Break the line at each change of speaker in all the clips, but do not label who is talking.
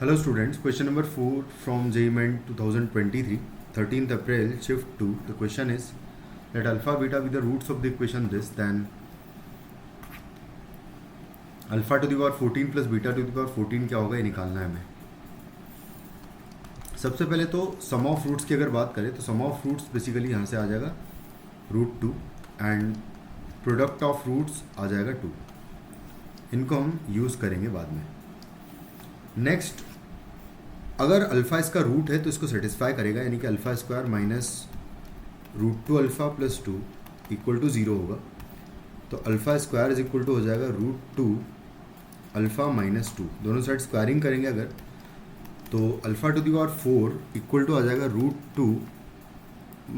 Hello students, question number 4 from JEE Main 2023, 13th April, shift 2. The question is, let alpha beta be the roots of the equation this, then alpha to the power 14 plus beta to the power 14 क्या होगा ये निकालना है हमें. सबसे पहले तो सम of roots की अगर बात करें तो सम ऑफ रूट्स बेसिकली यहाँ से आ जाएगा √2 एंड प्रोडक्ट ऑफ रूट्स आ जाएगा 2. इनको हम यूज़ करेंगे बाद में. नेक्स्ट, अगर अल्फ़ा इसका रूट है तो इसको सेटिस्फाई करेगा, यानी कि alpha square minus √2 alpha plus 2 equal to 0 होगा. तो alpha square is equal to हो जाएगा √2 अल्फ़ा माइनस 2. दोनों साइड स्क्वायरिंग करेंगे अगर तो alpha to the power 4 equal to आ जाएगा √2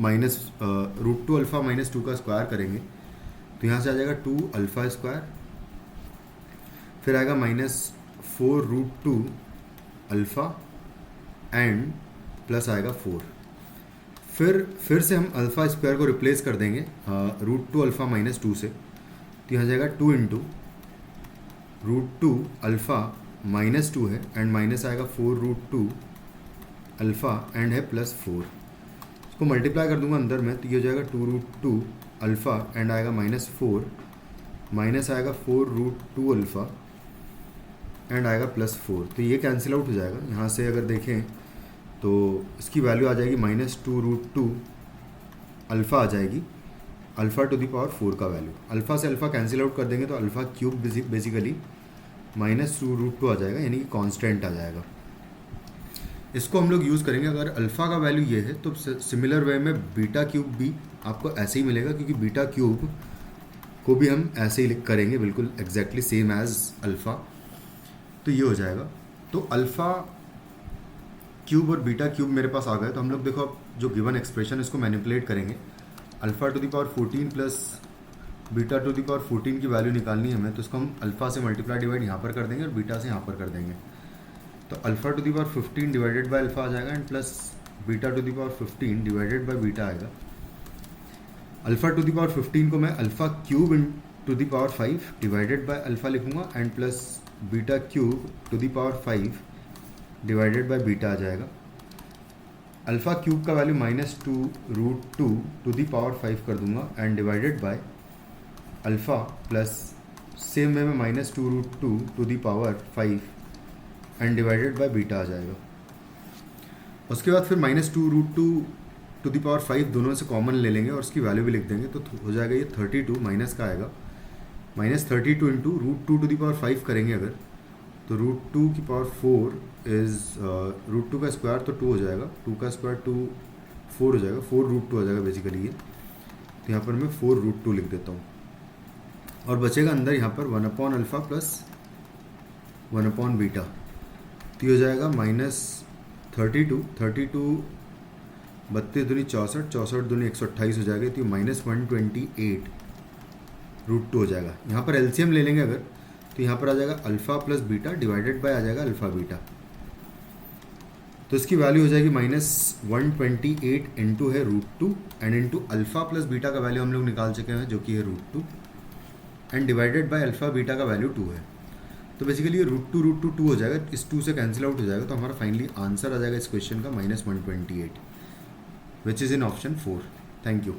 माइनस √2 अल्फ़ा माइनस 2 का स्क्वायर करेंगे तो यहाँ से आ जाएगा 2 अल्फ़ा स्क्वायर, फिर आएगा -4 √2 अल्फ़ा एंड प्लस आएगा 4. फिर से हम अल्फ़ा स्क्वायर को रिप्लेस कर देंगे √2 अल्फ़ा माइनस 2 से, तो यहाँ जाएगा 2 इंटू √2 अल्फ़ा माइनस 2 है एंड माइनस आएगा 4 √2 अल्फ़ा एंड है +4. इसको मल्टीप्लाई कर दूंगा अंदर में तो ये हो जाएगा 2 √2 अल्फ़ा एंड आएगा -4 माइनस आएगा 4 √2 अल्फ़ा एंड आएगा +4. तो ये कैंसिल आउट हो जाएगा. यहाँ से अगर देखें तो इसकी वैल्यू आ जाएगी -2 √2 अल्फ़ा आ जाएगी अल्फ़ा टू दी पावर 4 का वैल्यू. अल्फ़ा से अल्फ़ा कैंसिल आउट कर देंगे तो अल्फ़ा क्यूब बेसिकली -2 √2 आ जाएगा, यानी कि कांस्टेंट आ जाएगा. इसको हम लोग यूज़ करेंगे. अगर अल्फ़ा का वैल्यू ये है तो सिमिलर वे में बीटा क्यूब भी आपको ऐसे ही मिलेगा, क्योंकि बीटा क्यूब को भी हम ऐसे ही करेंगे बिल्कुल एग्जैक्टली सेम एज अल्फ़ा. तो ये हो जाएगा. तो अल्फ़ा क्यूब और बीटा क्यूब मेरे पास आ गए. तो हम लोग देखो अब जो गिवन एक्सप्रेशन इसको मैनिपुलेट करेंगे. Alpha to the power 14 plus beta to the power 14 की वैल्यू निकालनी है हमें, तो इसको हम अल्फ़ा से मल्टीप्लाई डिवाइड यहाँ पर कर देंगे और बीटा से यहाँ पर कर देंगे. तो alpha to the power 15 divided by alpha आ जाएगा and plus beta to the power 15 divided by beta आएगा. अल्फ़ा टू दी पावर 15 को मैं alpha cube in to the power 5 divided by alpha लिखूँगा and plus beta cube to the power 5 divided by beta आ जाएगा. Alpha cube का value -2 √2 to the power 5 कर दूंगा and divided by alpha plus same way में -2 √2 to the power 5 and divided by beta आ जाएगा. उसके बाद फिर -2 √2 टू दी पावर 5 दोनों से कॉमन ले लेंगे और उसकी वैल्यू भी लिख देंगे. तो हो जाएगा ये 32 माइनस का आएगा -32 इंटू √2 टू दी पावर 5 करेंगे अगर तो √2 की पावर 4 इज़ √2 का स्क्वायर तो 2 हो जाएगा, 2 का स्क्वायर 2 4 हो जाएगा, 4 √2 आ जाएगा बेसिकली ये. तो यहाँ पर मैं 4 √2 लिख देता हूँ और बचेगा अंदर यहाँ पर 1 अल्फ़ा प्लस 1 बीटा. तो ये हो जाएगा -32 32 32 दूनी 64 64 दूनी 128 हो जाएगा. तो -128 √2 हो जाएगा. यहाँ पर एलसीएम ले लेंगे अगर तो यहाँ पर आ जाएगा alpha plus beta divided by आ जाएगा अल्फ़ा बीटा. तो इसकी वैल्यू हो जाएगी -128 इंटू है √2 and into alpha plus beta का वैल्यू हम लोग निकाल चुके हैं जो कि है √2 and divided by alpha beta का वैल्यू 2 है. तो बेसिकली ये √2 √2 2 हो जाएगा. इस 2 से कैंसिल आउट हो जाएगा. तो हमारा फाइनली आंसर आ जाएगा इस क्वेश्चन का -128 which is in option 4. Thank you.